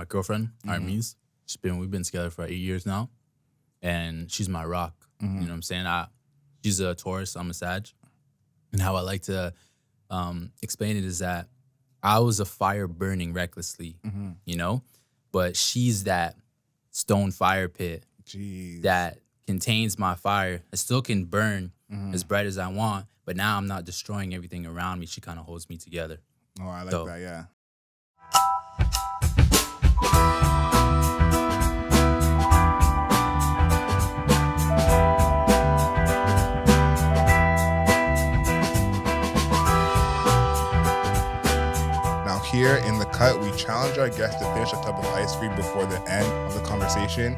girlfriend, Armies. We've been together for 8 years now, and she's my rock. You know what I'm saying? She's a Taurus, I'm a Sag, and how I like to explain it is that I was a fire burning recklessly, you know, but she's that stone fire pit that contains my fire. It still can burn as bright as I want, but now I'm not destroying everything around me. She kind of holds me together. Oh, I like that, yeah. Here in The Cut, we challenge our guests to finish a tub of ice cream before the end of the conversation.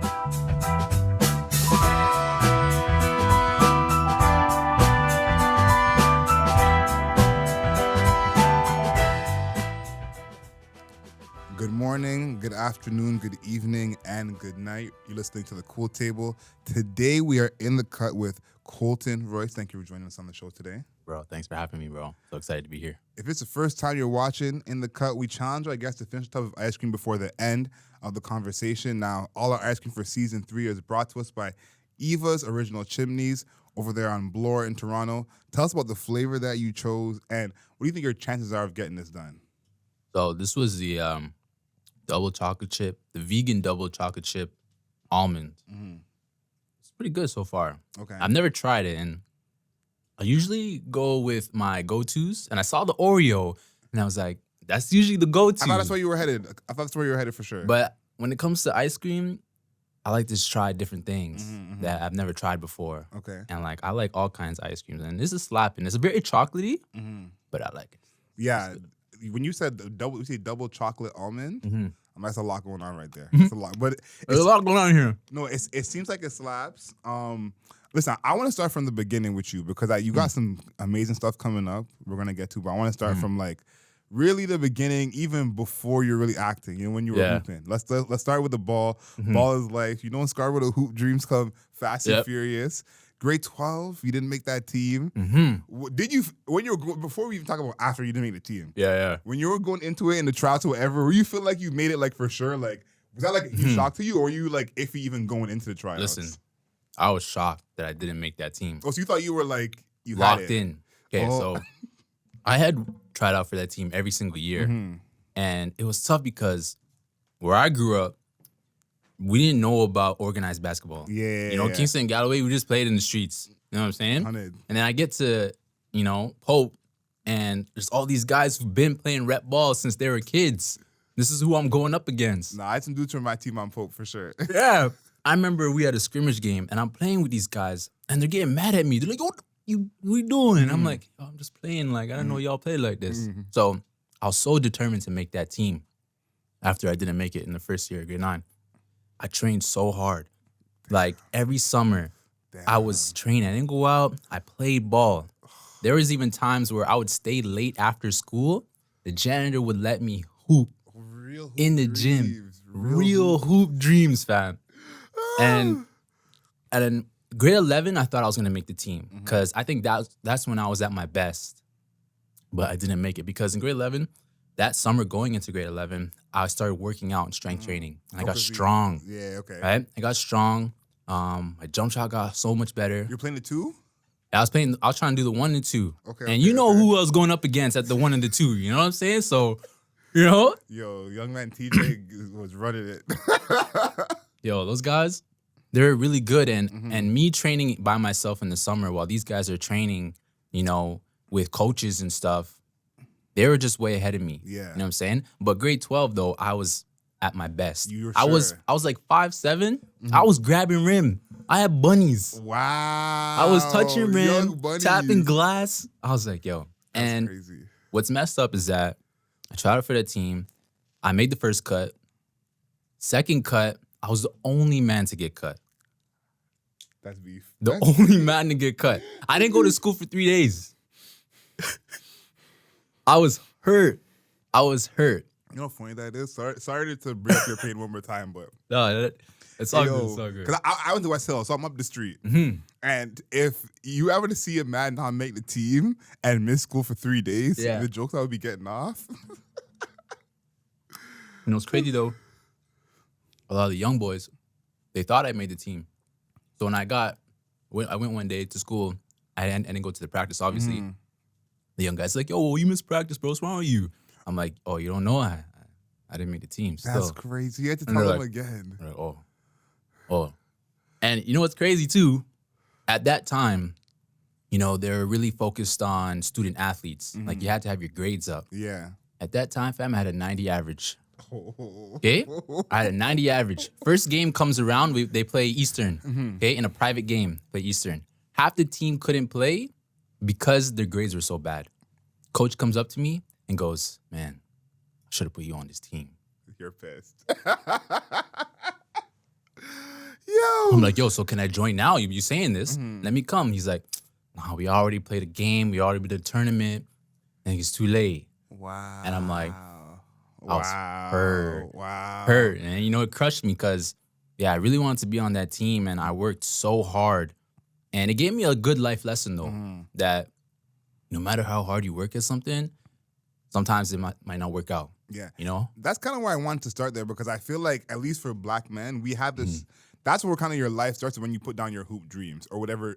Good morning, good afternoon, good evening, and good night. You're listening to The Cool Table. Today, we are in The Cut with Colton Royce. Thank you for joining us on the show today. Bro, thanks for having me, bro. So excited to be here. If it's the first time you're watching In The Cut, we challenge our guests to finish a tub of ice cream before the end of the conversation. Now, all our ice cream for season 3 is brought to us by Eva's Original Chimneys over there on Bloor in Toronto. Tell us about the flavor that you chose, and what do you think your chances are of getting this done? So this was the double chocolate chip, the vegan double chocolate chip almond. It's pretty good so far. Okay. I've never tried it, and I usually go with my go-tos, and I saw the Oreo, and I was like, that's usually the go-to. I thought that's where you were headed. For sure. But when it comes to ice cream, I like to try different things that I've never tried before. Okay. And like, I like all kinds of ice creams, and this is slapping. It's very chocolatey, but I like it. Yeah. When you said double chocolate almond, that's a lot going on right there. It's a lot, but there's a lot going on here. No, it seems like it slaps. Listen, I want to start from the beginning with you because you got some amazing stuff coming up we're going to get to, but I want to start from like really the beginning, even before you're really acting, you know, when you were hooping. Let's start with the ball. Ball is life. You know, in Scarborough, the hoop dreams come fast and furious. Grade 12, you didn't make that team. Did you, before we even talk about after you didn't make the team? Yeah. When you were going into it in the trials or whatever, were you feel like you made it like for sure? Like, was that like a huge shock to you, or were you like iffy even going into the trials? Listen, I was shocked that I didn't make that team. Oh, so you thought you were like, you locked had it. in. Okay, so I had tried out for that team every single year. And it was tough because where I grew up, we didn't know about organized basketball. Yeah. You know, Kingston and Galloway, we just played in the streets. You know what I'm saying? 100. And then I get to, you know, Pope, and there's all these guys who've been playing rep ball since they were kids. This is who I'm going up against. Nah, I had some dudes from my team on Pope for sure. Yeah. I remember we had a scrimmage game, and I'm playing with these guys, and they're getting mad at me. They're like, what you doing? I'm like, oh, I'm just playing. Like, I didn't know y'all played like this. So I was so determined to make that team after I didn't make it in the first year, grade 9. I trained so hard. Like, every summer, I was training. I didn't go out. I played ball. There was even times where I would stay late after school. The janitor would let me hoop in the gym. Real hoop dreams, fam. And in grade 11, I thought I was going to make the team because I think that's when I was at my best. But I didn't make it because in grade 11, that summer going into grade 11, I started working out and strength training. And I got strong. Yeah, okay. Right? I got strong. My jump shot got so much better. You're playing the 2? I was trying to do the 1 and 2. Okay. And you know who I was going up against at the 1 and the 2. You know what I'm saying? So, you know? Yo, young man TJ was running it. Yo, those guys, they're really good. And me training by myself in the summer while these guys are training, you know, with coaches and stuff, they were just way ahead of me. Yeah. You know what I'm saying? But grade 12, though, I was at my best. You were I was like 5'7". I was grabbing rim. I had bunnies. Wow. I was touching rim, tapping glass. I was like, yo. That's crazy. What's messed up is that I tried out for that team. I made the first cut. Second cut, I was the only man to get cut. That's beef. Only man to get cut. I didn't go to school for 3 days. I was hurt. You know how funny that is? Sorry to bring up your pain one more time, but no, it's all good. It's all good. Because I went to West Hill, so I'm up the street. And if you ever to see a man not make the team and miss school for 3 days, the jokes I would be getting off. You know, it's crazy though. a lot of the young boys, they thought I made the team. So when I went one day to school. I didn't go to the practice, obviously. The young guy's like, yo, you missed practice, bro. What's wrong with you? I'm like, oh, you don't know? I didn't make the team. That's crazy. You had to tell them again. Like, oh. And you know what's crazy, too? At that time, you know, they were really focused on student athletes. Like, you had to have your grades up. Yeah. At that time, fam, I had a 90 average. Okay? I had a 90 average. First game comes around, they play Eastern. Okay? In a private game, play Eastern. Half the team couldn't play because their grades were so bad. Coach comes up to me and goes, man, I should have put you on this team. You're pissed. Yo. I'm like, yo, so can I join now? You saying this? Let me come. He's like, nah, we already played a game. We already did a tournament. And it's too late. Wow. And I'm like, I was hurt. Wow. Hurt. And, you know, it crushed me because, yeah, I really wanted to be on that team. And I worked so hard. And it gave me a good life lesson, though, that no matter how hard you work at something, sometimes it might not work out. Yeah. You know? That's kind of why I wanted to start there, because I feel like, at least for black men, we have this, that's where kind of your life starts when you put down your hoop dreams or whatever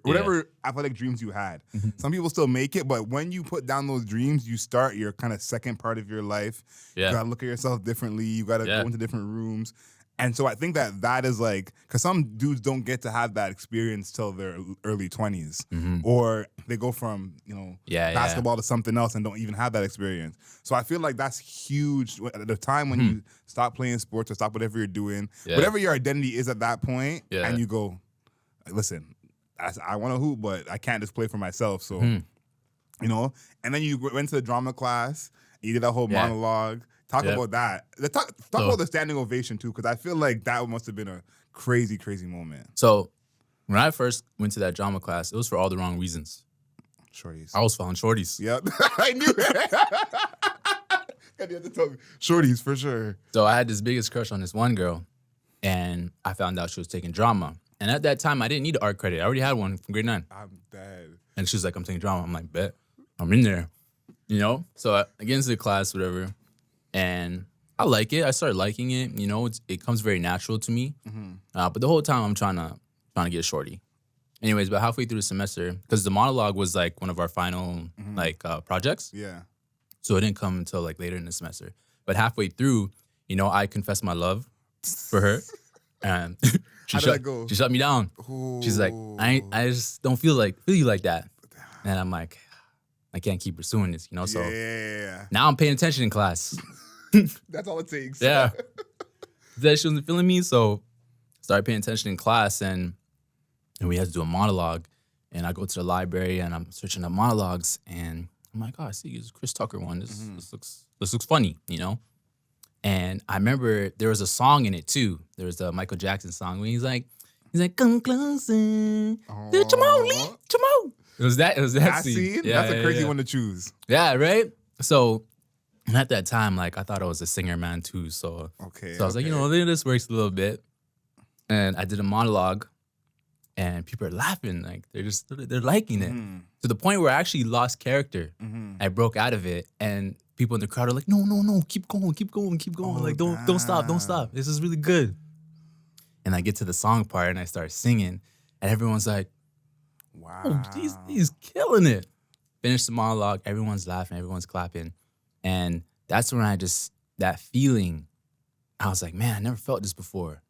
athletic dreams you had. Some people still make it, but when you put down those dreams, you start your kind of second part of your life. Yeah. You got to look at yourself differently. You got to go into different rooms. And so I think that is like, because some dudes don't get to have that experience till their early 20s. Or they go from, you know, basketball to something else and don't even have that experience. So I feel like that's huge. At the time when you stop playing sports or stop whatever you're doing, whatever your identity is at that point, and you go, listen, I want to hoop, but I can't just play for myself. So, you know, and then you went to the drama class, and you did that whole monologue. Talk about that. Talk about the standing ovation, too, because I feel like that must have been a crazy, crazy moment. So when I first went to that drama class, it was for all the wrong reasons. Shorties. I was following shorties. Yep. I knew it. You had to tell me. Shorties, for sure. So I had this biggest crush on this one girl, and I found out she was taking drama. And at that time, I didn't need art credit. I already had one from grade 9. I'm dead. And she was like, I'm taking drama. I'm like, bet. I'm in there. You know? So I get into the class, whatever. And I like it. I started liking it. You know, it comes very natural to me. But the whole time I'm trying to get a shorty. Anyways, but halfway through the semester, because the monologue was like one of our final projects. Yeah. So it didn't come until like later in the semester. But halfway through, you know, I confessed my love for her, and How did that go? she shut me down. Ooh. She's like, I just don't feel you like that. And I'm like, I can't keep pursuing this, you know. So now I'm paying attention in class. That's all it takes. Yeah. That she wasn't feeling me, so started paying attention in class, and we had to do a monologue. And I go to the library and I'm searching up monologues, and I'm like, oh, I see this Chris Tucker one. This looks funny, you know. And I remember there was a song in it too. There was the Michael Jackson song when he's like, come closer, Jamal. It was that scene. Yeah, that's a crazy one to choose. Yeah, right. So. And at that time, like, I thought I was a singer man too. So I was like, you know, this works a little bit. And I did a monologue, and people are laughing. Like, they're liking it. To the point where I actually lost character. I broke out of it, and people in the crowd are like, no, keep going. Like, don't stop. This is really good. And I get to the song part, and I start singing, and everyone's like, wow, oh, he's killing it. Finish the monologue, everyone's laughing, everyone's clapping. And that's when that feeling, I was like, man, I never felt this before.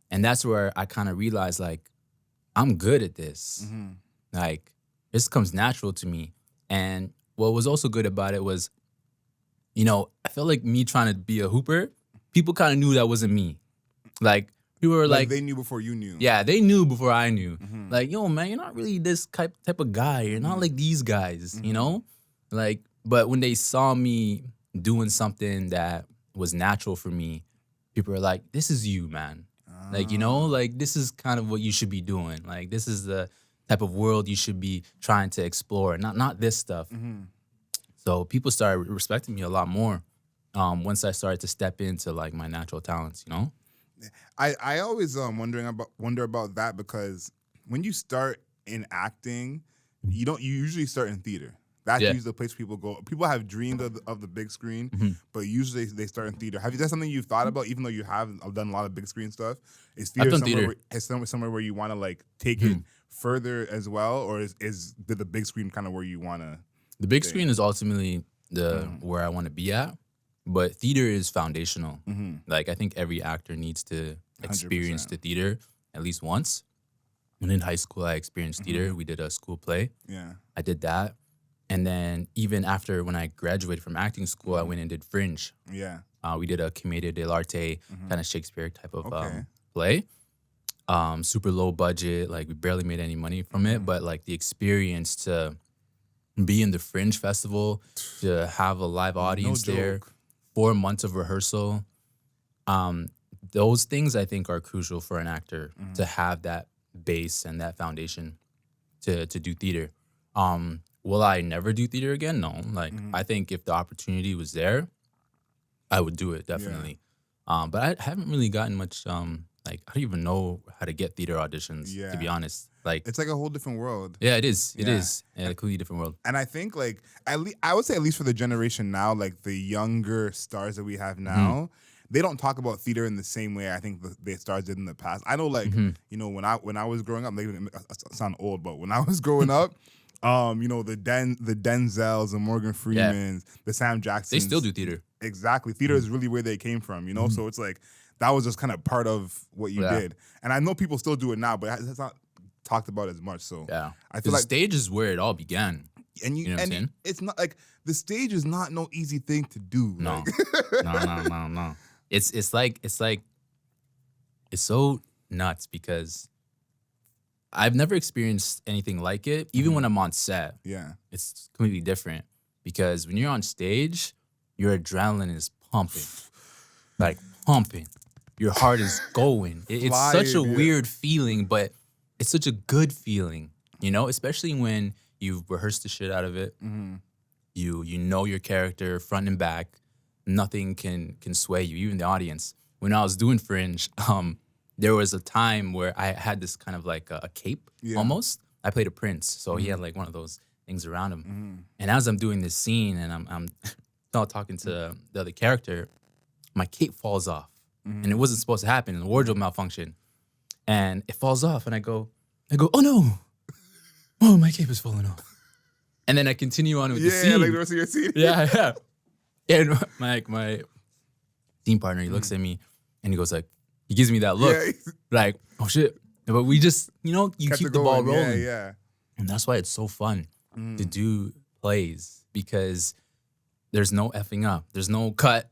And that's where I kind of realized, like, I'm good at this. Like, this comes natural to me. And what was also good about it was, you know, I felt like me trying to be a hooper, people kind of knew that wasn't me. Like, people were like, they knew before you knew. Yeah, they knew before I knew. Like, yo, man, you're not really this type of guy. You're not like these guys, you know? Like, but when they saw me doing something that was natural for me, people were like, this is you, man. Like, you know, like, this is kind of what you should be doing. Like, this is the type of world you should be trying to explore, not this stuff. So people started respecting me a lot more once I started to step into, like, my natural talents, you know? I always wonder about that, because when you start in acting, you usually start in theater. That's Yeah. usually the place people go. People have dreamed of the big screen, Mhm. but usually they start in theater. Have you, that's something you've thought about, even though you have done a lot of big screen stuff? Is I've theater done somewhere theater. where, is somewhere where you want to like take it Mhm. further as well, or is the big screen kind of where you want to? The big Thing. screen is ultimately where I want to be at, but theater is foundational. Like I think every actor needs to experience 100%. the theater at least once. When in high school, I experienced theater. We did a school play. Yeah. I did that. And then even after when I graduated from acting school, I went and did Fringe. Yeah. We did a Commedia dell'arte kind of Shakespeare type of Okay. play. Super low budget, like we barely made any money from it, but like the experience to be in the Fringe Festival, to have a live audience there, joke. 4 months of rehearsal. Those things I think are crucial for an actor to have that base and that foundation to do theater. Will I never do theater again? No. Like I think if the opportunity was there, I would do it definitely. But I haven't really gotten much. Like I don't even know how to get theater auditions. To be Yeah. honest, like It's like a whole different world. yeah, it is. It Yeah. is a completely different world. And I think like I would say at least for the generation now, like the younger stars that we have now, they don't talk about theater in the same way I think the stars did in the past. I know like you know when I was growing up, maybe I sound old, but when I was growing up, you know the Denzels, the Morgan Freemans, the Sam Jacksons, They still do theater. Exactly. Theater is really where they came from, you know? So it's like that was just kind of part of what you did. And I know people still do it now, but it's not talked about as much. So Yeah, I feel the like stage is where it all began. and You know what I'm saying? it's not like the stage is not no easy thing to do. No, Like, no. It's like it's so nuts because I've never experienced anything like it. Even when I'm on set, yeah. it's completely different because when you're on stage, your adrenaline is pumping, like pumping. Your heart is going. It's such a Flying, yeah. weird feeling, but it's such a good feeling, you know, especially when you've rehearsed the shit out of it. You know your character front and back. Nothing can sway you, even the audience. When I was doing Fringe, there was a time where I had this kind of like a cape almost. I played a prince, so he had like one of those things around him. And as I'm doing this scene and I'm not talking to the other character, my cape falls off. And it wasn't supposed to happen. The wardrobe malfunction. And it falls off and I go, oh no. Oh, my cape is falling off. And then I continue on with the scene. Yeah, like the rest of your scene. Yeah. And my team partner, he looks at me and he goes like, he gives me that look. Yeah. Like, oh shit. But we just, you know, you Kept keep it the ball going. rolling. Yeah. And that's why it's so fun to do plays because there's no effing up. There's no cut,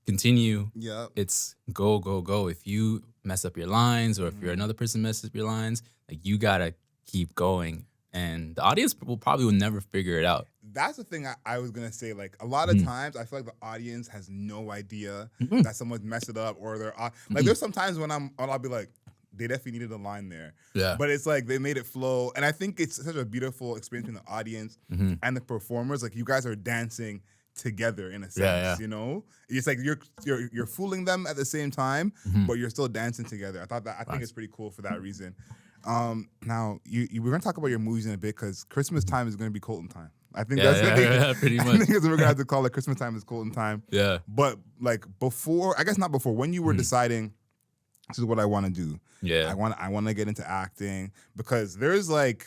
continue. Yep. It's go, go, go. If you mess up your lines or if you're another person messes up your lines, like you gotta keep going. And the audience will never figure it out. That's the thing I was gonna say. Like a lot of times, I feel like the audience has no idea that someone's messed it up, or they're like. There's some times when I'll be like, they definitely needed a line there. Yeah. But it's like they made it flow, and I think it's such a beautiful experience between the audience and the performers. Like you guys are dancing together in a sense, you know. It's like you're fooling them at the same time, but you're still dancing together. I think it's pretty cool for that reason. Now we're gonna talk about your movies in a bit because Christmas time is gonna be Colton time. I think pretty much. I think we're gonna have to call it Christmas time is Colton time. Yeah. But like before, I guess not before, when you were deciding this is what I want to do. Yeah. I want to get into acting because there's like,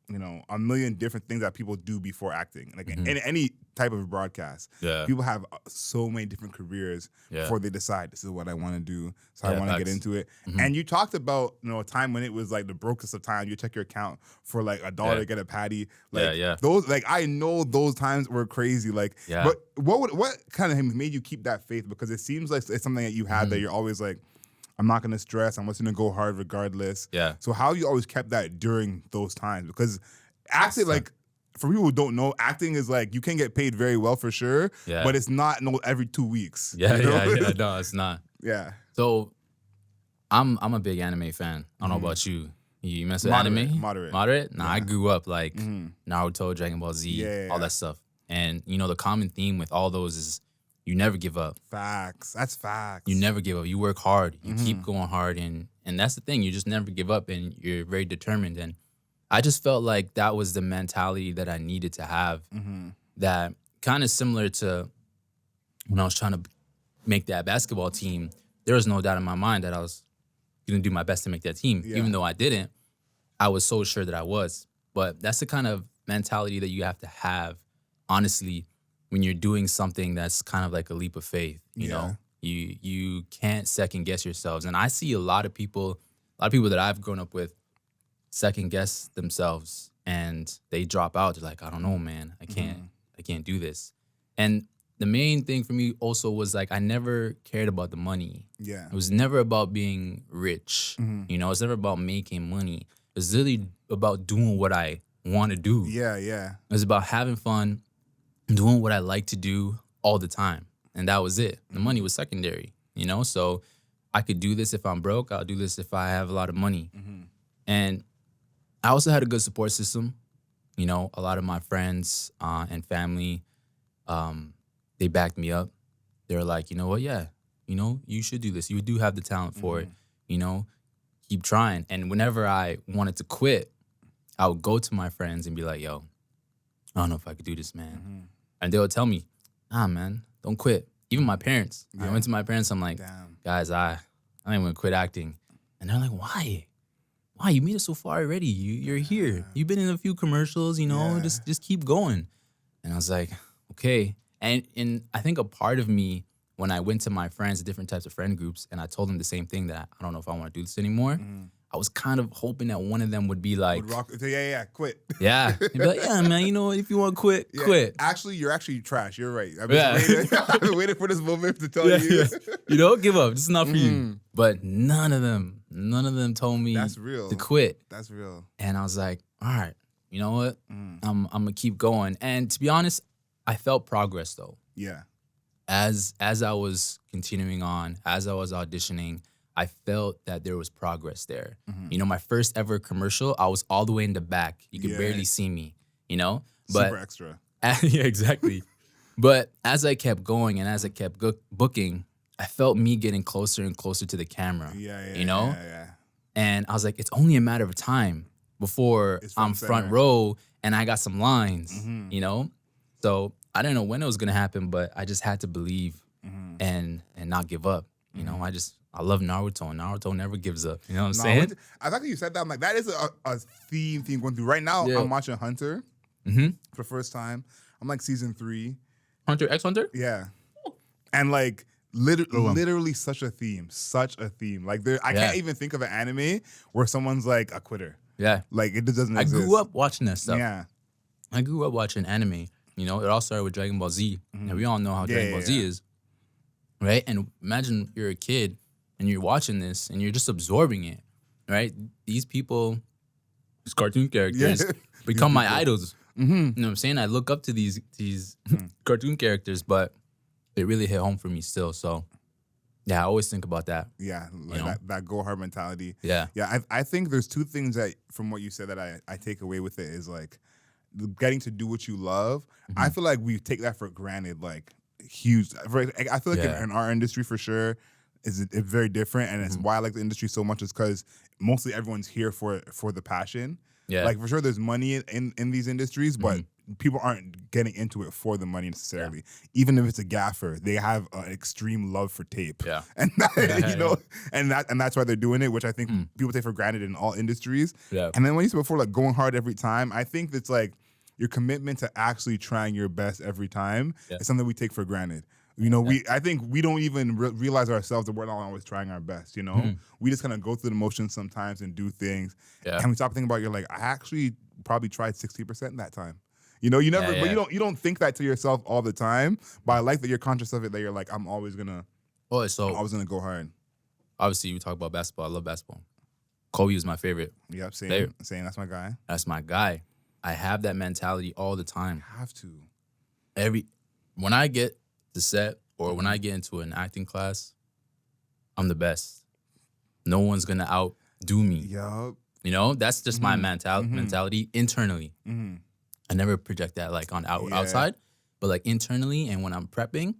you know, a million different things that people do before acting. Like in any type of broadcast. Yeah. People have so many different careers before they decide this is what I want to do. So I want to get into it. And you talked about, you know, a time when it was like the brokest of time. You check your account for like $1 to get a patty. Like those, like I know those times were crazy. Like, but what kind of made you keep that faith? Because it seems like it's something that you had that you're always like, I'm not gonna stress. I'm just gonna go hard regardless. Yeah. So how you always kept that during those times? Because acting, like for people who don't know, acting is like you can get paid very well for sure. Yeah. But it's not every 2 weeks. Yeah, you know? yeah. No, it's not. Yeah. So I'm a big anime fan. I don't know about you. You mess with anime? Moderate. Nah, I grew up like Naruto, Dragon Ball Z, all that stuff. And you know, the common theme with all those is you never give up. Facts. That's facts. You never give up. You work hard. You keep going hard, and that's the thing. You just never give up, and you're very determined. And I just felt like that was the mentality that I needed to have. That kind of similar to when I was trying to make that basketball team. There was no doubt in my mind that I was going to do my best to make that team. Yeah. Even though I didn't, I was so sure that I was. But that's the kind of mentality that you have to have, honestly, when you're doing something that's kind of like a leap of faith. You know, you can't second guess yourselves. And I see a lot of people that I've grown up with second guess themselves, and they drop out. They're like, I don't know, man, I can't do this. And the main thing for me also was like, I never cared about the money. Yeah. It was never about being rich. You know, it's never about making money. It was really about doing what I want to do. Yeah. It was about having fun, doing what I like to do all the time. And that was it. The money was secondary, you know? So I could do this if I'm broke. I'll do this if I have a lot of money. And I also had a good support system. You know, a lot of my friends and family, they backed me up. They were like, you know what? Yeah, you know, you should do this. You do have the talent for it. You know, keep trying. And whenever I wanted to quit, I would go to my friends and be like, yo, I don't know if I could do this, man. And they would tell me, nah, man, don't quit. Even my parents. I went to my parents. I'm like, Damn. guys, I ain't gonna quit acting. And they're like, why? Why? You made it so far already. You're here. You've been in a few commercials, you know, just keep going. And I was like, okay. And I think a part of me, when I went to my friends, different types of friend groups, and I told them the same thing, that I don't know if I want to do this anymore, I was kind of hoping that one of them would be like, quit. yeah. They'd be like, yeah, man, you know, if you want to quit, quit. Actually, you're actually trash. You're right. I've been waiting for this moment to tell you. You know, give up. This is not for you. But none of them told me That's real. to quit. That's real. And I was like, all right, you know what? I'm gonna keep going. And to be honest, I felt progress though. Yeah. As I was continuing on, as I was auditioning, I felt that there was progress there. You know, my first ever commercial, I was all the way in the back. You could barely see me, you know? But, super extra. Yeah, exactly. But as I kept going and as I kept booking, I felt me getting closer and closer to the camera. You know? Yeah. And I was like, it's only a matter of time before I'm front row and I got some lines, you know? So I didn't know when it was gonna happen, but I just had to believe and not give up. You know, I love Naruto, and Naruto never gives up. You know what I'm saying? I thought you said that. I'm like, that is a theme going through. Right now, I'm watching Hunter for the first time. I'm like season 3. Hunter x Hunter? Yeah. And like literally such a theme. Like I can't even think of an anime where someone's like a quitter. Yeah. Like it just doesn't exist. I grew up watching that stuff. Yeah. I grew up watching anime. You know, it all started with Dragon Ball Z. And we all know how Dragon Ball Z is. Right? And imagine you're a kid and you're watching this and you're just absorbing it. Right? These people, these cartoon characters, become my idols. You know what I'm saying? I look up to these cartoon characters, but it really hit home for me still. So, yeah, I always think about that. Yeah, like that go hard mentality. Yeah. Yeah, I think there's 2 things that, from what you said, that I take away with it is like getting to do what you love. I feel like we take that for granted, like huge. I feel like in our industry for sure, it's very different, and it's why I like the industry so much is because mostly everyone's here for the passion. Yeah, like for sure, there's money in these industries, but people aren't getting into it for the money necessarily. Yeah. Even if it's a gaffer, they have an extreme love for tape. Yeah, and that, you know, and that's why they're doing it, which I think people take for granted in all industries. Yeah, and then when you said before, like going hard every time, I think that's like your commitment to actually trying your best every time is something we take for granted. You know, I think we don't even realize ourselves that we're not always trying our best, you know? We just kind of go through the motions sometimes and do things. Yeah. And we stop thinking about, you're like, I actually probably tried 60% that time. You know, you never, but you don't think that to yourself all the time. But I like that you're conscious of it, that you're like, I'm always gonna go hard. Obviously, you talk about basketball. I love basketball. Kobe is my favorite. Yep, same. That's my guy. That's my guy. I have that mentality all the time. You have to. When I get to set or when I get into an acting class, I'm the best. No one's gonna outdo me. Yup. You know, that's just my mentality internally. I never project that like on outside, but like internally and when I'm prepping,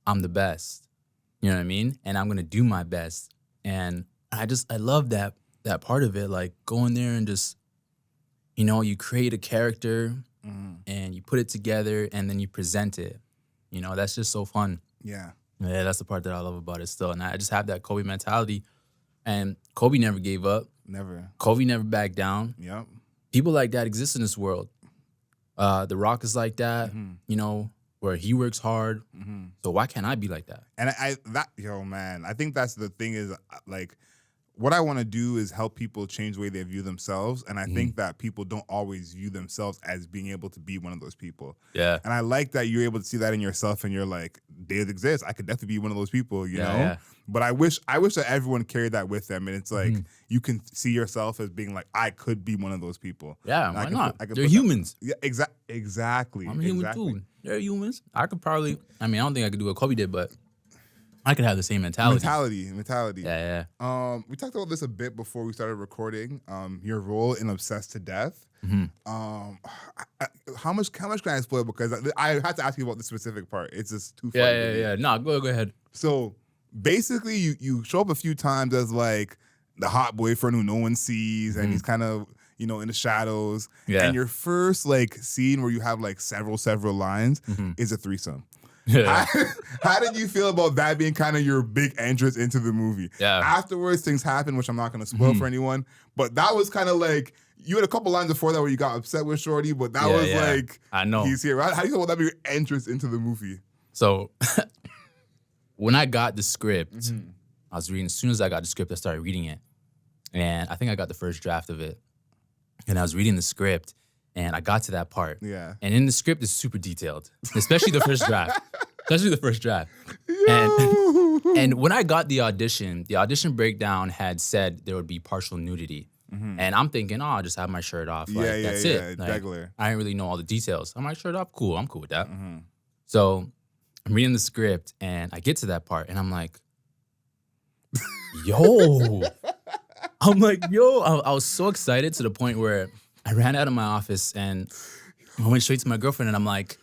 I'm the best. You know what I mean? And I'm gonna do my best. And I love that part of it, like going there and just you create a character and you put it together and then you present it. That's just so fun. Yeah. Yeah, that's the part that I love about it still. And I just have that Kobe mentality. And Kobe never gave up. Never. Kobe never backed down. Yep. People like that exist in this world. The Rock is like that, where he works hard. So why can't I be like that? And man, I think that's the thing is like, what I want to do is help people change the way they view themselves. And I think that people don't always view themselves as being able to be one of those people. Yeah. And I like that you're able to see that in yourself and you're like, they exist. I could definitely be one of those people, you know? Yeah. But I wish that everyone carried that with them. And it's like, you can see yourself as being like, I could be one of those people. Yeah, And why not? They're humans. Yeah, exactly. I'm a human too. They're humans. I could probably, I don't think I could do what Kobe did, but I could have the same mentality. Mentality. Yeah. We talked about this a bit before we started recording. Your role in Obsessed to Death. How much can I spoil? Because I had to ask you about the specific part. It's just too funny. Yeah. No, go ahead. So basically, you show up a few times as like the hot boyfriend who no one sees, and he's kind of in the shadows. Yeah. And your first like scene where you have like several lines is a threesome. Yeah. How did you feel about that being kind of your big entrance into the movie? Yeah. Afterwards, things happen, which I'm not going to spoil for anyone. But that was kind of like, you had a couple lines before that where you got upset with Shorty, but that was like, I know. He's here. Right? How do you feel about that being your entrance into the movie? So when I got the script, I was reading, as soon as I got the script, I started reading it. And I think I got the first draft of it. And I was reading the script. And I got to that part. Yeah. And in the script, it's super detailed, especially the first draft. And when I got the audition breakdown had said there would be partial nudity. And I'm thinking, I'll just have my shirt off. Like, that's it. Like, regular. I didn't really know all the details. Have my shirt off? Cool. I'm cool with that. So I'm reading the script and I get to that part and I'm like, yo. I was so excited to the point where I ran out of my office and I went straight to my girlfriend and I'm like,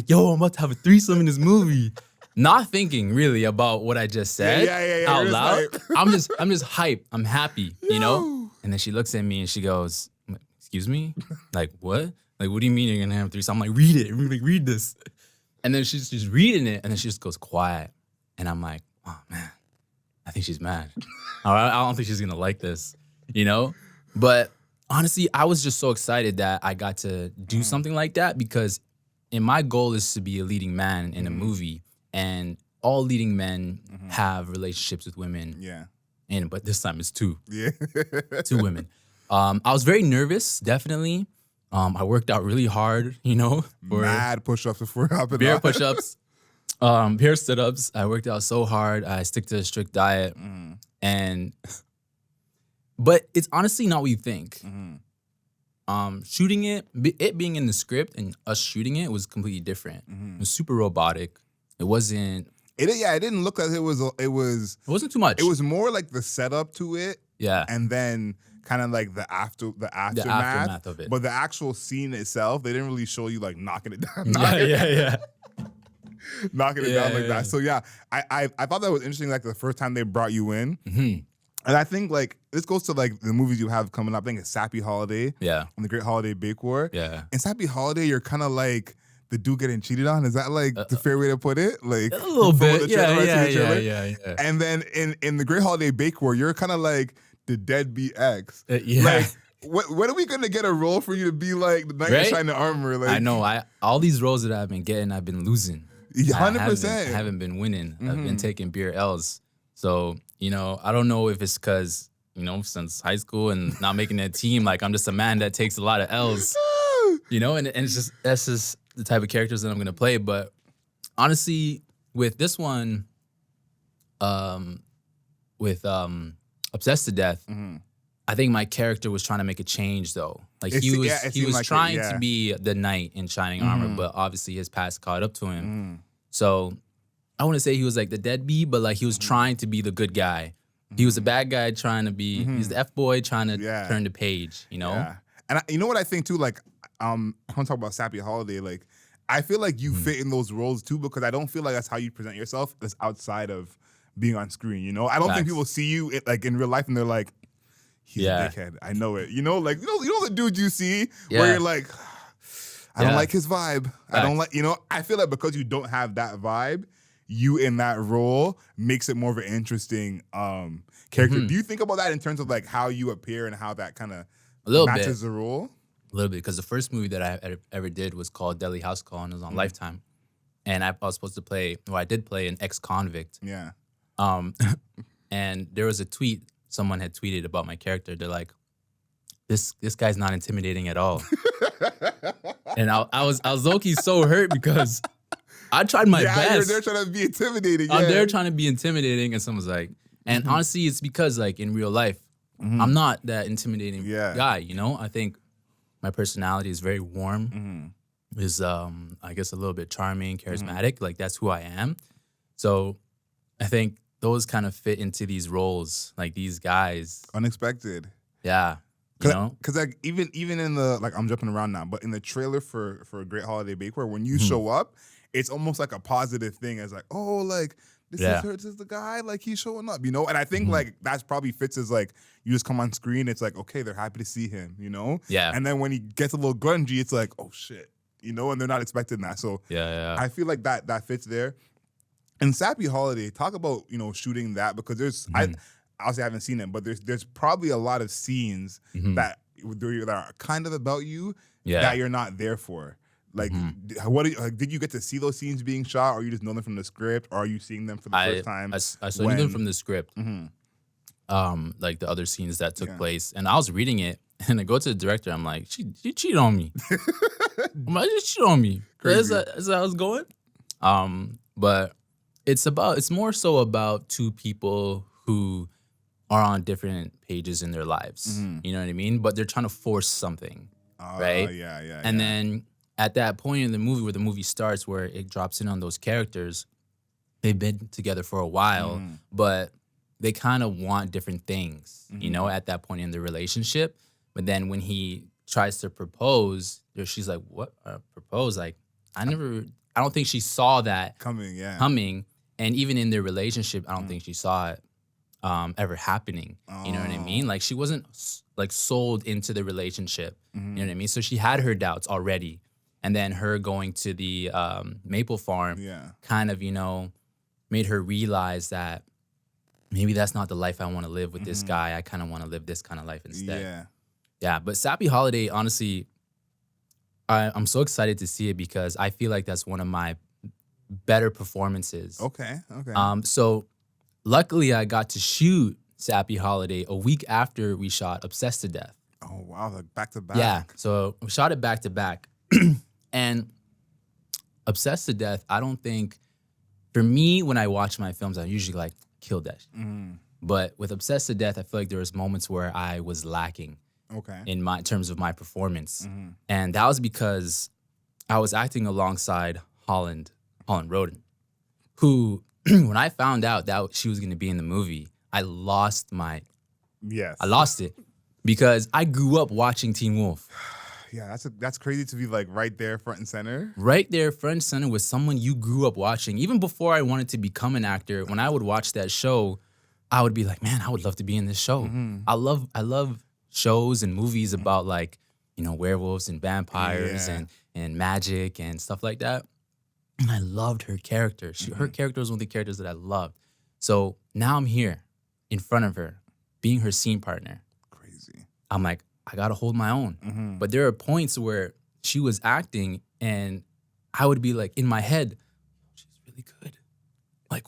yo, I'm about to have a threesome in this movie. Not thinking really about what I just said out loud. I'm just hyped. I'm happy, you know? And then she looks at me and she goes, excuse me? Like, what? Like, what do you mean you're gonna have a threesome? I'm like, read it. Read this. And then she's just reading it and then she just goes quiet. And I'm like, oh man, I think she's mad. I don't think she's gonna like this, you know? But honestly, I was just so excited that I got to do something like that because my goal is to be a leading man in a movie, and all leading men have relationships with women. Yeah. But this time it's two. Yeah. Two women. I was very nervous, definitely. I worked out really hard, for mad push-ups before hopping beer on. push-ups, beer sit-ups. I worked out so hard. I stick to a strict diet, but it's honestly not what you think. Shooting it being in the script and us shooting it was completely different. It was super robotic. It wasn't. It didn't look like it was. It wasn't too much. It was more like the setup to it. Yeah. And then kind of like the aftermath of it. But the actual scene itself, they didn't really show you like knocking it down. Knocking it down like that. So yeah, I thought that was interesting. Like the first time they brought you in. And I think like this goes to like the movies you have coming up. I think it's Sappy Holiday. Yeah. And The Great Holiday Bake War. Yeah. In Sappy Holiday, you're kind of like the dude getting cheated on. Is that like the fair way to put it? Like a little bit. Yeah. And then in The Great Holiday Bake War, you're kind of like the deadbeat ex. Like, when are we gonna get a role for you to be like the knight in shining armor? Like, I know. All these roles that I've been getting, I've been losing. 100%. I haven't been winning. I've been taking beer L's. So, I don't know if it's because, since high school and not making a team, like I'm just a man that takes a lot of L's, and it's that's just the type of characters that I'm gonna play. But honestly, with this one, Obsessed to Death, I think my character was trying to make a change though. Like he was trying to be the knight in shining armor, but obviously his past caught up to him. So I wouldn't say he was like the deadbeat, but like he was trying to be the good guy. He was a bad guy trying to be, he's the F-boy trying to turn the page, Yeah. And you know what I think too, like, I want to talk about Sappy Holiday. Like, I feel like you fit in those roles too, because I don't feel like that's how you present yourself as outside of being on screen, I don't think people see you like in real life and they're like, he's a dickhead. I know it. You know the dude you see Yeah. where you're like, I don't Yeah. like his vibe. I don't like, I feel like because you don't have that vibe, you in that role makes it more of an interesting character. Do you think about that in terms of like how you appear and how that kind of matches the role? A little bit, because the first movie that I ever did was called Deadly House Call, and it was on Lifetime. And I was supposed to play, I did play an ex-convict. Yeah. And there was a tweet, someone had tweeted about my character. They're like, this guy's not intimidating at all. And I was low-key so hurt because I tried my best. They're trying to be intimidating. I'm there trying to be intimidating, and someone's like, and honestly, it's because like in real life, I'm not that intimidating guy. I think my personality is very warm. Is I guess a little bit charming, charismatic. Like that's who I am. So I think those kind of fit into these roles, like these guys. Unexpected. Yeah. Because like even in the, like, I'm jumping around now, but in the trailer for A Great Holiday Bakeware, when you show up, it's almost like a positive thing, as like, oh, like this is the guy, like he's showing up, And I think like that's probably fits as like you just come on screen, it's like, okay, they're happy to see him, Yeah. And then when he gets a little grungy, it's like, oh shit, and they're not expecting that. So I feel like that fits there. And Sappy Holiday, talk about shooting that, because there's I obviously haven't seen it, but there's probably a lot of scenes that are kind of about you that you're not there for. Like, did you get to see those scenes being shot, or you just know them from the script, or are you seeing them for the first time? I saw them from the script. Like the other scenes that took place, and I was reading it, and I go to the director. I'm like, she cheated on me. I'm like, she cheated on me. Is that how it's going? But it's more so about two people who are on different pages in their lives. You know what I mean? But they're trying to force something, right? Yeah. And then at that point in the movie where the movie starts, where it drops in on those characters, they've been together for a while, but they kind of want different things, at that point in the relationship. But then when he tries to propose, she's like, what? Propose? Like, I don't think she saw that coming. And even in their relationship, I don't think she saw it ever happening. You know what I mean? Like, she wasn't like sold into the relationship. You know what I mean? So she had her doubts already. And then her going to the maple farm kind of, made her realize that maybe that's not the life I want to live with this guy. I kind of want to live this kind of life instead. Yeah. But Sappy Holiday, honestly, I'm so excited to see it, because I feel like that's one of my better performances. Okay. So luckily I got to shoot Sappy Holiday a week after we shot Obsessed to Death. Oh, wow. Like back to back. Yeah. So we shot it back to back. And Obsessed to Death, I don't think, for me, when I watch my films, I usually like, kill that shit. But with Obsessed to Death, I feel like there was moments where I was lacking in terms of my performance. And that was because I was acting alongside Holland Roden, who, when I found out that she was going to be in the movie, I lost it, because I grew up watching Teen Wolf. Yeah, that's crazy to be like right there front and center. Right there front and center with someone you grew up watching. Even before I wanted to become an actor, when I would watch that show, I would be like, man, I would love to be in this show. I love shows and movies about like, werewolves and vampires and magic and stuff like that. And I loved her character. Her character was one of the characters that I loved. So now I'm here in front of her, being her scene partner. Crazy. I'm like, I gotta hold my own. But there are points where she was acting and I would be like, in my head, she's really good. Like,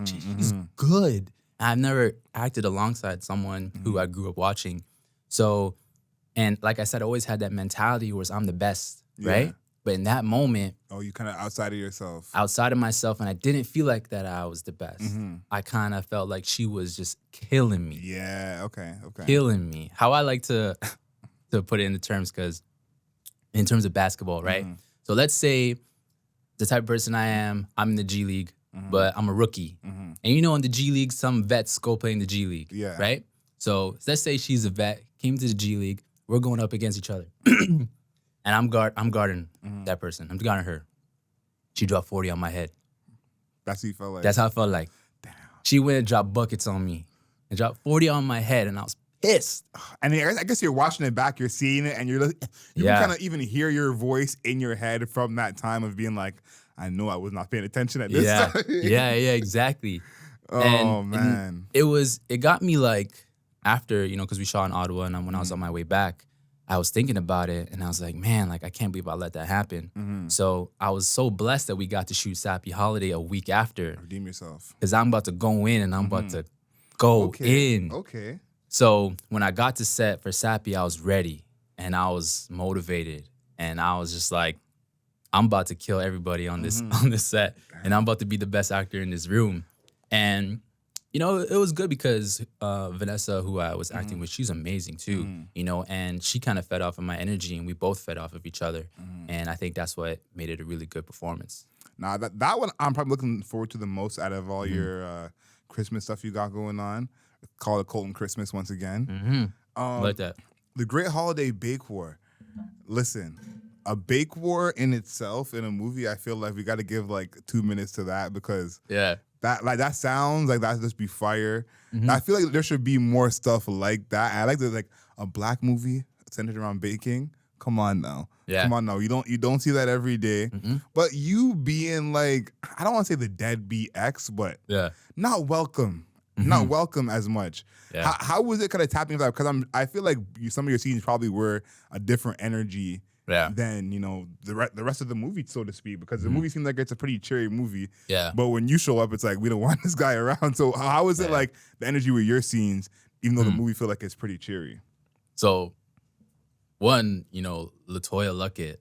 she's good. And I've never acted alongside someone who I grew up watching. So, and like I said, I always had that mentality where I'm the best, right? But in that moment, you kind of outside of yourself. Outside of myself, and I didn't feel like that I was the best. I kind of felt like she was just killing me. Yeah, okay. Killing me. How I like to put it into terms, because in terms of basketball, right? So let's say the type of person I am, I'm in the G League, but I'm a rookie. And in the G League, some vets go play in the G League, right? So let's say she's a vet, came to the G League, we're going up against each other. And I'm guarding that person. I'm guarding her. She dropped 40 on my head. That's how you felt like? That's how I felt like. Damn. She went and dropped buckets on me and dropped 40 on my head, and I was pissed. And I guess you're watching it back, you're seeing it, and you can kind of even hear your voice in your head from that time of being like, I know I was not paying attention at this time. Yeah, exactly. Oh, man. And it got me like, after, because we shot in Ottawa, and when I was on my way back, I was thinking about it, and I was like, man, like, I can't believe I let that happen. So I was so blessed that we got to shoot Sappy Holiday a week after. Redeem yourself. Because I'm about to go in, and I'm about to go in. Okay. So when I got to set for Sappy, I was ready, and I was motivated, and I was just like, I'm about to kill everybody on this set, and I'm about to be the best actor in this room. And it was good because Vanessa, who I was acting with, she's amazing too, and she kind of fed off of my energy, and we both fed off of each other. And I think that's what made it a really good performance. Nah, that one I'm probably looking forward to the most out of all your Christmas stuff you got going on. Call it Colton Christmas once again. Like that. The Great Holiday Bake War. Listen, a bake war in itself in a movie, I feel like we got to give like 2 minutes to that because that sounds like that'd just be fire. I feel like there should be more stuff like that. I like like a black movie centered around baking. Come on now. Come on now. You don't see that every day. But you being like, I don't want to say the deadbeat ex, but not welcome. Not welcome as much. How was it kind of tapping into that? Because I feel like some of your scenes probably were a different energy than the rest of the movie, so to speak. Because the movie seems like it's a pretty cheery movie. But when you show up, it's like we don't want this guy around. So how is it like the energy with your scenes, even though the movie feel like it's pretty cheery? So one, LaToya Luckett,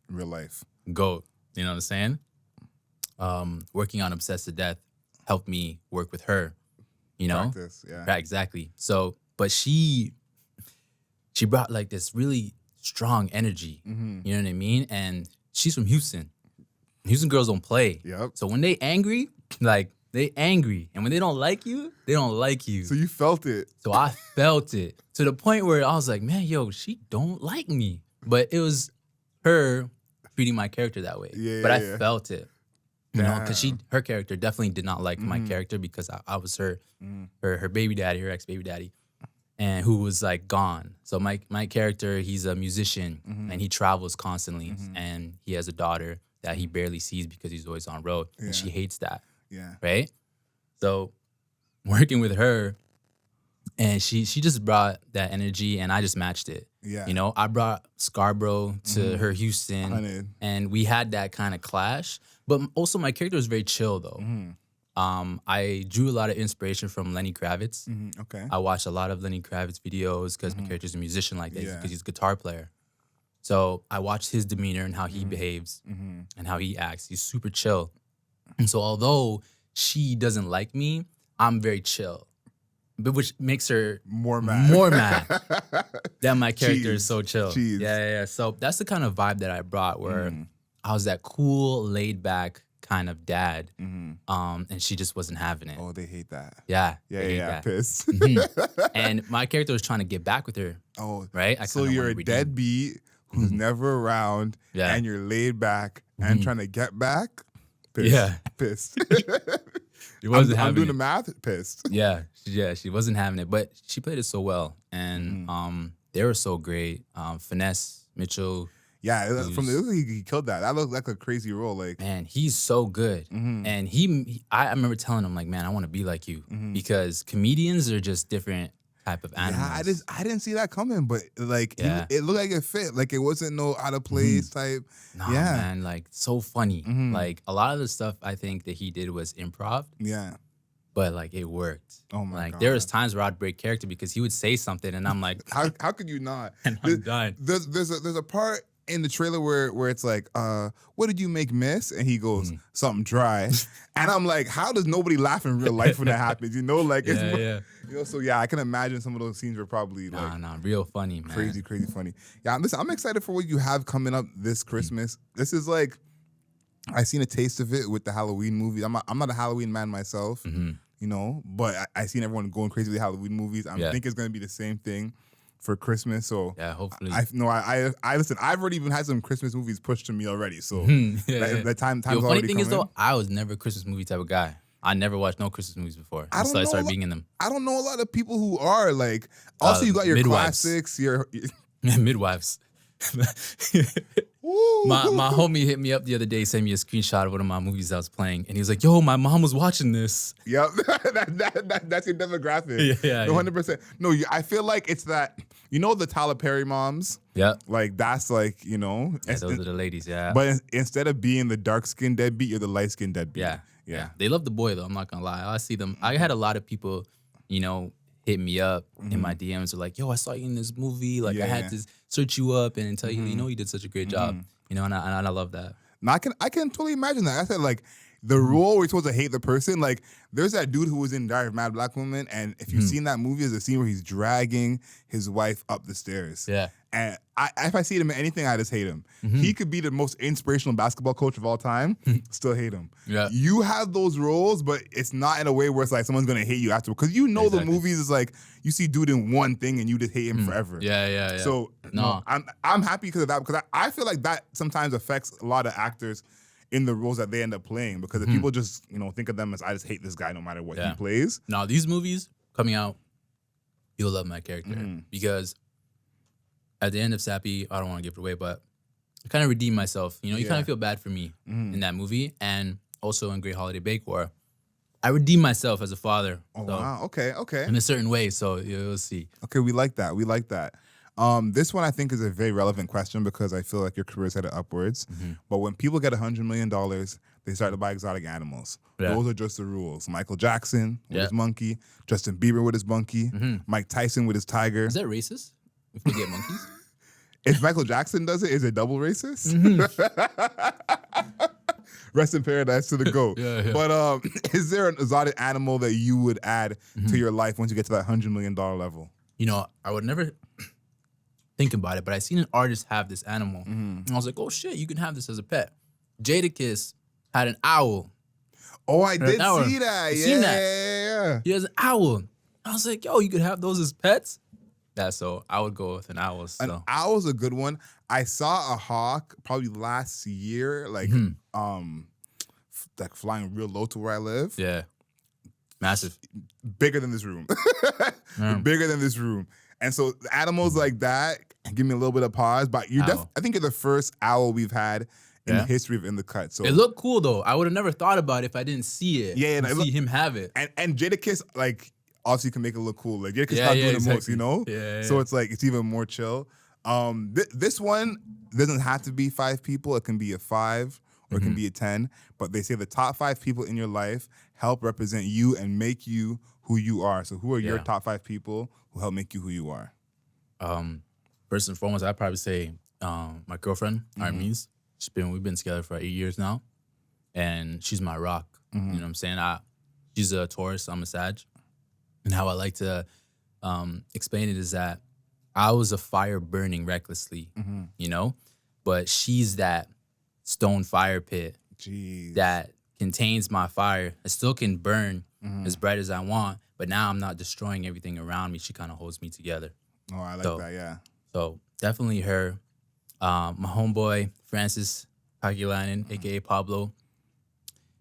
real life GOAT. You know what I'm saying? Working on Obsessed to Death helped me work with her. Practice, Right, exactly. So, but she brought like this really strong energy. You know what I mean? And she's from Houston. Houston girls don't play. So when they angry, like they angry, and when they don't like you, they don't like you. So you felt it. So I felt it to the point where I was like, man, yo, she don't like me. But it was her treating my character that way. But I felt it. Because her character definitely did not like my character because I was her baby daddy, her ex-baby daddy, and who was like gone. So my character, he's a musician and he travels constantly, and he has a daughter that he barely sees because he's always on road, and she hates that. Right? So working with her, and she just brought that energy, and I just matched it. I brought Scarborough to her Houston, and we had that kind of clash. But also, my character was very chill, though. I drew a lot of inspiration from Lenny Kravitz. I watched a lot of Lenny Kravitz videos because my character's a musician like that, because he's a guitar player. So I watched his demeanor and how he behaves and how he acts. He's super chill. And so although she doesn't like me, I'm very chill. But which makes her more mad that my character is so chill. Yeah. So that's the kind of vibe that I brought, where I was that cool, laid back kind of dad, and she just wasn't having it. Oh, they hate that. Yeah, pissed. And my character was trying to get back with her. Oh, right. So you're a deadbeat who's never around, and you're laid back and trying to get back. Pissed. Pissed. She wasn't having I'm doing it. the math. Pissed. Yeah, she wasn't having it, but she played it so well, and they were so great. Finesse Mitchell. Yeah, from the look, he killed that. That looked like a crazy role. Like, man, he's so good. And I remember telling him, like, man, I want to be like you, because comedians are just different type of animals. Yeah, I didn't see that coming, but like it looked like it fit. Like it wasn't no out of place type. Nah, man, like so funny. Like a lot of the stuff I think that he did was improv. Yeah. But like it worked. Oh my God. There was times where I'd break character because he would say something and I'm like, how could you not? And I'm done. There's a part in the trailer where it's like, what did you make, miss? And he goes, something dry. And I'm like, how does nobody laugh in real life when that happens? Like, so yeah, I can imagine some of those scenes were probably like, real funny, man. Crazy funny. Yeah, listen, I'm excited for what you have coming up this Christmas. This is like, I seen a taste of it with the Halloween movie. I'm not a Halloween man myself, but I seen everyone going crazy with Halloween movies. I think it's gonna be the same thing for Christmas. So yeah, hopefully. I listen. I've already even had some Christmas movies pushed to me already. So the time. The funny thing is though, I was never a Christmas movie type of guy. I never watched no Christmas movies before. I don't So I know started being in them. I don't know a lot of people who are like. Also, you got your midwives. classics. Your Midwives. My homie hit me up the other day, sent me a screenshot of one of my movies I was playing, and he was like, "Yo, my mom was watching this." Yep, that's your demographic. Yeah, no, 100%. No, I feel like it's that. You know the Tyler Perry moms. Yeah, like that's like those are the ladies. Yeah, but instead of being the dark skinned deadbeat, you're the light skinned deadbeat. Yeah. They love the boy though. I'm not gonna lie. I see them. I had a lot of people, hit me up in my DMs. Are like, "Yo, I saw you in this movie. Like, I had to search you up and tell you, you did such a great job. And I love that." No, I can totally imagine that. I said like the role where you're supposed to hate the person. Like there's that dude who was in Diary of a Mad Black Woman, and if you've seen that movie, there's a scene where he's dragging his wife up the stairs. Yeah. And if I see him in anything, I just hate him. He could be the most inspirational basketball coach of all time, still hate him. Yeah. You have those roles, but it's not in a way where it's like someone's gonna hate you after. Because the movies is like you see dude in one thing and you just hate him forever. Yeah. So no, I'm happy because of that, because I feel like that sometimes affects a lot of actors in the roles that they end up playing, because if people just think of them as, I just hate this guy no matter what he plays. Now these movies coming out, you'll love my character because at the end of Sappy, I don't want to give it away, but I kind of redeemed myself. You kind of feel bad for me in that movie, and also in Great Holiday Bake War, I redeemed myself as a father. Oh wow, okay. In a certain way, so you'll see. Okay, we like that. This one I think is a very relevant question because I feel like your career is headed upwards. But when people get $100 million, they start to buy exotic animals. Yeah. Those are just the rules. Michael Jackson with his monkey, Justin Bieber with his monkey, Mike Tyson with his tiger. Is that racist? If we get monkeys? If Michael Jackson does it, is it double racist? Rest in paradise to the GOAT. Yeah. But is there an exotic animal that you would add to your life once you get to that $100 million level? I would never think about it, but I seen an artist have this animal. And I was like, oh shit, you can have this as a pet. Jadakiss had an owl. Oh, I did see that. Yeah. He has an owl. I was like, yo, you could have those as pets? So I would go with an owl. So. An owl's a good one. I saw a hawk probably last year, like flying real low to where I live. Yeah. Massive. Bigger than this room. Bigger than this room. And so animals like that give me a little bit of pause. But I think you're the first owl we've had in the history of In the Cut. So it looked cool though. I would have never thought about it if I didn't see it. Yeah, and see him have it. And Jadakiss, like, obviously can make it look cool. Like Jadakiss not doing the most, Yeah. So it's like it's even more chill. This one doesn't have to be 5 people. It can be a 5 or it can be a 10. But they say the top 5 people in your life help represent you and make you who you are. So who are your top 5 people who help make you who you are? First and foremost, I'd probably say my girlfriend, Armise. We've been together for 8 years now, and she's my rock. You know what I'm saying? She's a Taurus, I'm a Sag. And how I like to explain it is that I was a fire burning recklessly, but she's that stone fire pit that contains my fire. It still can burn as bright as I want, but now I'm not destroying everything around me. She kind of holds me together. Oh, I like that, yeah. So definitely her. My homeboy, Francis Pagulainen, a.k.a. Pablo.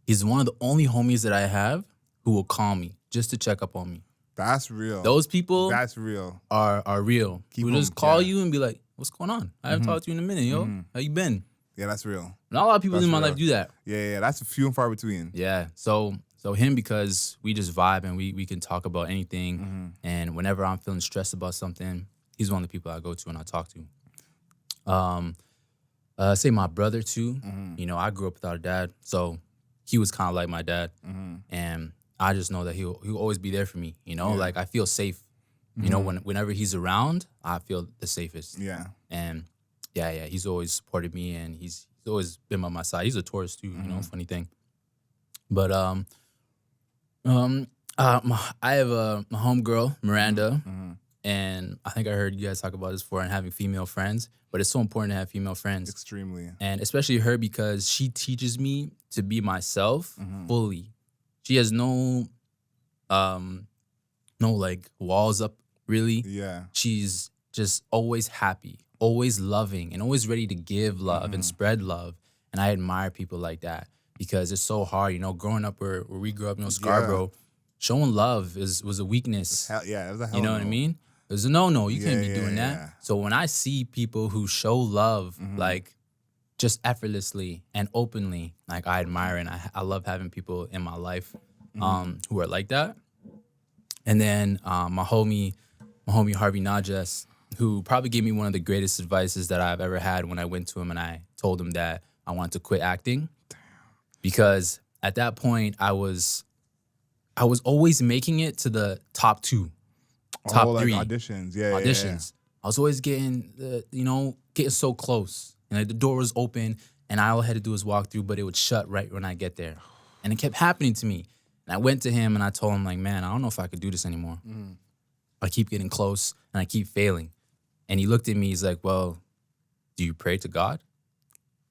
He's one of the only homies that I have who will call me just to check up on me. That's real. Those people That's real. Are real. Who just call you and be like, what's going on? I haven't talked to you in a minute, yo. How you been? Yeah, that's real. Not a lot of people in my life do that. Yeah, that's few and far between. Yeah, so him, because we just vibe and we can talk about anything. And whenever I'm feeling stressed about something, he's one of the people I go to and I talk to. Say my brother too. I grew up without a dad, so he was kind of like my dad. And I just know that he'll always be there for me. Like I feel safe. Whenever he's around, I feel the safest. Yeah. And he's always supported me, and he's always been by my side. He's a Taurus too, funny thing. But I have my homegirl, Miranda, and I think I heard you guys talk about this before and having female friends, but it's so important to have female friends. Extremely. And especially her, because she teaches me to be myself fully. She has no like walls up, really. Yeah. She's just always happy, always loving, and always ready to give love and spread love. And I admire people like that, because it's so hard. You know, growing up where we grew up, you know, Scarborough, showing love was a weakness. Hell, yeah, it was a hell You know what I mean? It was a no. You can't be doing that. Yeah. So when I see people who show love, like just effortlessly and openly, like I admire and I love having people in my life who are like that. And then my homie Harvey Najas, who probably gave me one of the greatest advices that I've ever had when I went to him and I told him that I wanted to quit acting. Because at that point I was always making it to the top 2, top 3 auditions. Auditions. I was always getting getting so close. And like the door was open and all I had to do was walk through, but it would shut right when I get there. And it kept happening to me. And I went to him and I told him, like, man, I don't know if I could do this anymore. I keep getting close and I keep failing. And he looked at me, he's like, well, do you pray to God?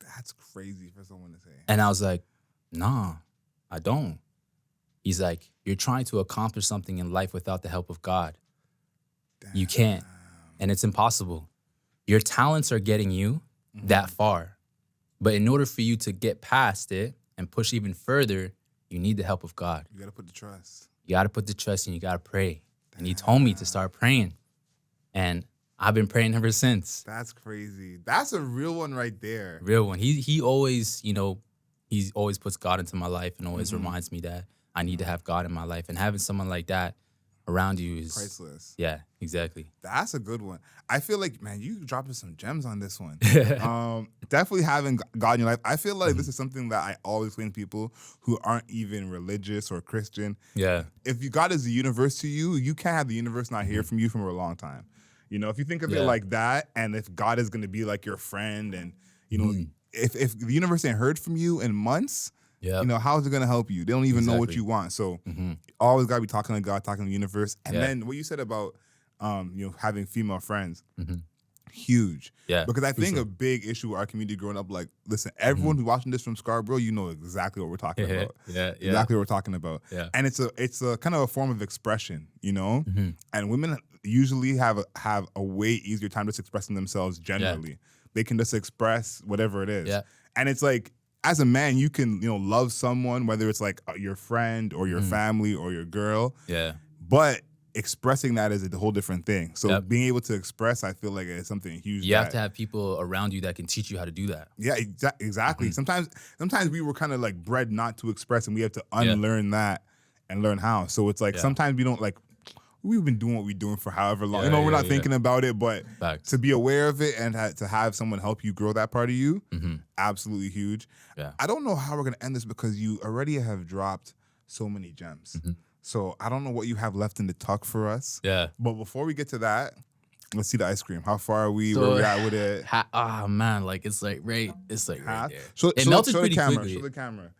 That's crazy for someone to say. And I was like, nah, I don't. He's like, you're trying to accomplish something in life without the help of God. Damn. You can't. And it's impossible. Your talents are getting you that far. But in order for you to get past it and push even further, you need the help of God. You got to put the trust. You got to put the trust and you got to pray. Damn. And he told me to start praying. And I've been praying ever since. That's crazy. That's a real one right there. Real one. He always, he always puts God into my life and always reminds me that I need to have God in my life. And having someone like that around you is priceless. Yeah, exactly. That's a good one. I feel like, man, you dropping some gems on this one. Definitely having God in your life. I feel like this is something that I always explain to people who aren't even religious or Christian. Yeah. If God is the universe to you, you can't have the universe not hear from you for a long time. You know, if you think of it like that, and if God is going to be like your friend, and if the universe ain't heard from you in months, how is it going to help you? They don't even know what you want. So always got to be talking to God, talking to the universe. And then what you said about having female friends, huge. Yeah, because I think a big issue with our community growing up, like, listen, everyone who's watching this from Scarborough, you know exactly what we're talking about. Exactly what we're talking about. Yeah. And it's a kind of a form of expression, and women usually have a way easier time just expressing themselves generally. Yeah. They can just express whatever it is. Yeah. And it's like, as a man, you can, love someone, whether it's like your friend or your family or your girl. Yeah. But expressing that is a whole different thing. So being able to express, I feel like it's something huge. You have to have people around you that can teach you how to do that. Yeah, exactly. Sometimes we were kind of like bred not to express, and we have to unlearn that and learn how. So it's like sometimes we don't like. We've been doing what we're doing for however long. We're not thinking about it, but to be aware of it and to have someone help you grow that part of you, absolutely huge. Yeah. I don't know how we're going to end this because you already have dropped so many gems. So I don't know what you have left in the tuck for us. Yeah. But before we get to that, let's see the ice cream. How far are we? Where we at with it? Man, like it's like right there. It melted pretty quickly. Show the camera.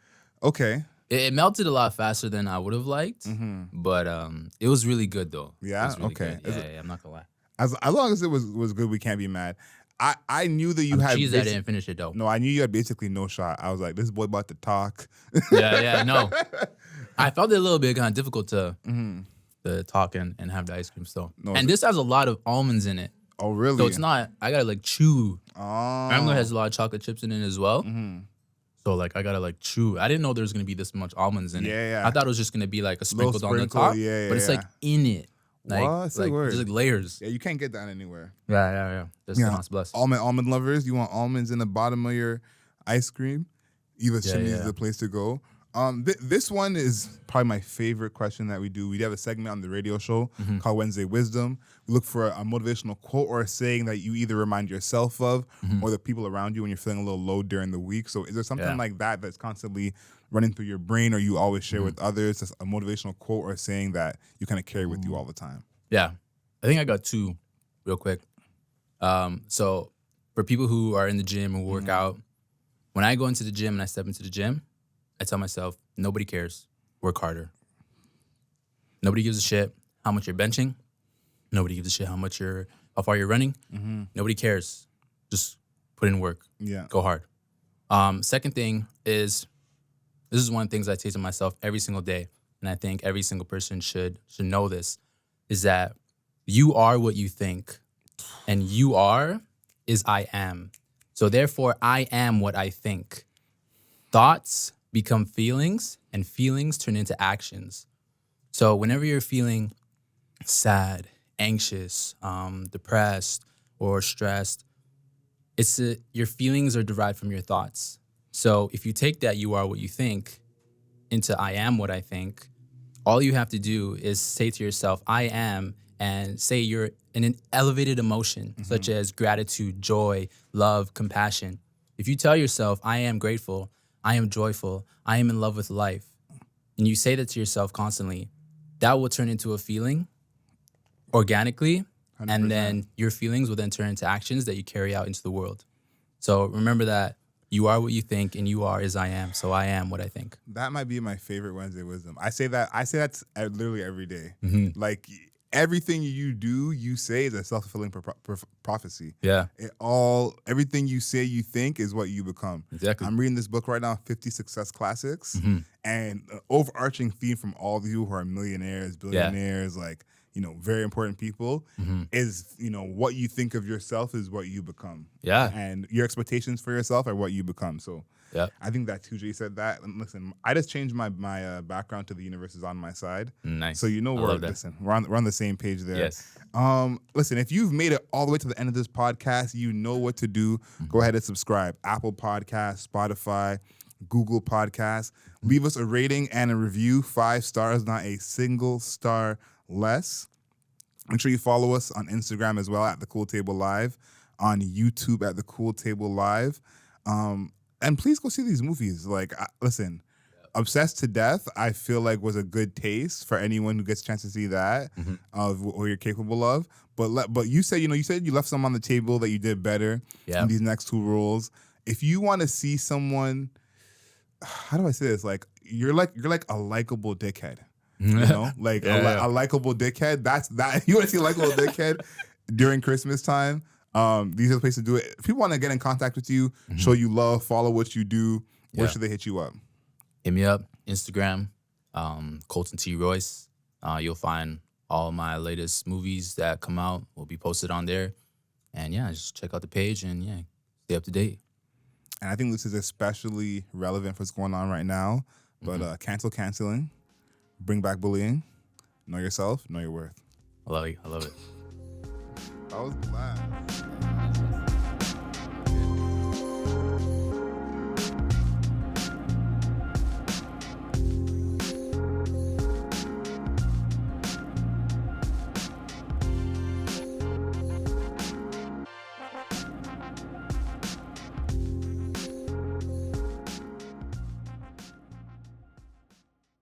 Okay. It melted a lot faster than I would have liked, but it was really good though. Yeah, really okay. Yeah, I'm not gonna lie. As long as it was good, we can't be mad. I knew that you had. Jeez, I didn't finish it though. No, I knew you had basically no shot. I was like, this boy about to talk. No. I felt it a little bit kind of difficult to talk and have the ice cream still. No, and this has a lot of almonds in it. Oh, really? So it's not. I gotta like chew. Oh. It has a lot of chocolate chips in it as well. So like I gotta like chew. I didn't know there was gonna be this much almonds in it. Yeah. I thought it was just gonna be like a sprinkled on the top. Yeah, but it's like in it. Like, just like layers. Yeah, you can't get that anywhere. Yeah. That's blessed. Almond lovers, you want almonds in the bottom of your ice cream? Either Chimmy's is the place to go. This one is probably my favorite question that we do. We have a segment on the radio show called Wednesday Wisdom. We look for a motivational quote or a saying that you either remind yourself of or the people around you when you're feeling a little low during the week. So is there something like that that's constantly running through your brain or you always share with others? That's a motivational quote or a saying that you kind of carry with you all the time? Yeah. I think I got two real quick. So for people who are in the gym and work out, when I go into the gym and I step into the gym, I tell myself, nobody cares. Work harder. Nobody gives a shit how much you're benching. Nobody gives a shit how far you're running. Nobody cares. Just put in work. Yeah. Go hard. Second thing is, this is one of the things I say to myself every single day, and I think every single person should know this, is that you are what you think, and you are is I am. So therefore, I am what I think. Thoughts become feelings, and feelings turn into actions. So whenever you're feeling sad, anxious, depressed, or stressed, your feelings are derived from your thoughts. So if you take that "you are what you think" into "I am what I think," all you have to do is say to yourself, "I am," and say you're in an elevated emotion, such as gratitude, joy, love, compassion. If you tell yourself, "I am grateful, I am joyful, I am in love with life," and you say that to yourself constantly, that will turn into a feeling organically, 100%. and then your feelings will then turn into actions that you carry out into the world. So remember that you are what you think, and you are as I am. So I am what I think. That might be my favorite Wednesday wisdom. I say that literally every day. Like everything you do, you say is a self-fulfilling prophecy. Yeah, Everything you say, you think is what you become. exactly. I'm reading this book right now, 50 Success Classics, and the overarching theme from all of you who are millionaires, billionaires, like, very important people, is, what you think of yourself is what you become. Yeah. And your expectations for yourself are what you become. So Yeah. I think that 2J said that. And listen, I just changed my background to the universe is on my side. Nice. So I love that. listen, we're on the same page there. Yes. Listen, if you've made it all the way to the end of this podcast, you know what to do. Go ahead and subscribe. Apple Podcasts, Spotify, Google Podcasts. Leave us a rating and a review. 5 stars, not a single star less. Make sure you follow us on Instagram as well at The Cool Table Live, on YouTube at The Cool Table Live. And please go see these movies. Like, listen, Obsessed to Death, I feel like was a good taste for anyone who gets a chance to see that of what you're capable of. But you said, you left some on the table that you did better in these next 2 roles. If you want to see someone, how do I say this? Like, you're like a likable dickhead. Like a likable dickhead. That's that. You want to see a likable dickhead during Christmas time? These are the places to do it. If people want to get in contact with you, show you love, follow what you do, where should they hit you up? Hit me up, Instagram, Colton T. Royce. You'll find all my latest movies that come out will be posted on there. And just check out the page and stay up to date. And I think this is especially relevant for what's going on right now. But canceling, bring back bullying, know yourself, know your worth. I love it. I was glad.